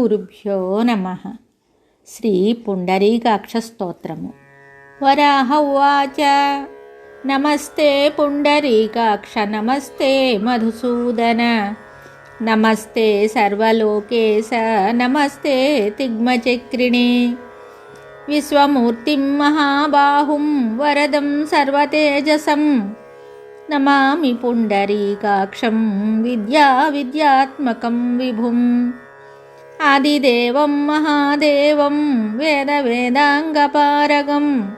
గురుభ్యో నమః. శ్రీ పుండరీకాక్షస్తోత్రము. వరాహ ఉవాచ. నమస్తే పుండరీకాక్ష నమస్తే మధుసూదన నమస్తే సర్వలోకేశ నమస్తే తిగ్మచక్రిణే విశ్వమూర్తిం మహాబాహుం వరదం సర్వతేజసం నమామి పుండరీకాక్షం విద్యాత్మకం విభుం. ఆదిదేవం మహాదేవం వేదాంగపారగం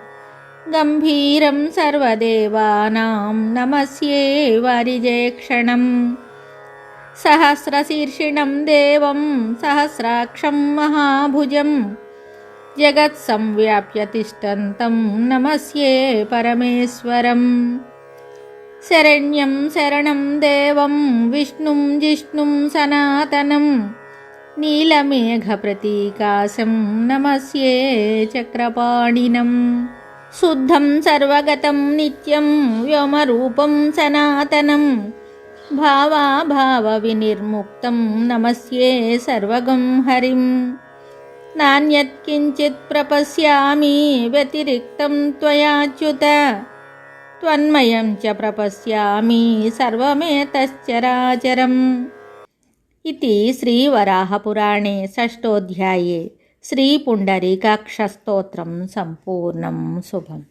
గంభీరం సర్వదేవానాం నమస్యే వారిజేక్షణం. సహస్రశీర్షిణం దేవం సహస్రాక్షం మహాభుజం జగత్సంవ్యాప్య తిష్టంతం నమస్యే పరమేశ్వరం. శరణ్యం శరణం దేవం విష్ణుం జిష్ణుం సనాతనం నీలమేఘప్రతీకాశం నమస్యే చక్రపాణినం. శుద్ధం సర్వగతం నిత్యం వ్యోమరూపం సనాతనం భావాభావవినిర్ముక్తం నమస్యే సర్వగం హరిం. నాన్యత్కించిత్ ప్రపశ్యామి వ్యతిరిక్తం త్వయాచ్యుత త్వన్మయం చ ప్రపశ్యామి సర్వమేతశ్చరాచరం. ఇతి శ్రీవరాహపురాణే షష్ఠోధ్యాయే శ్రీపుండరీకాక్షస్తోత్రం సంపూర్ణం. శుభం.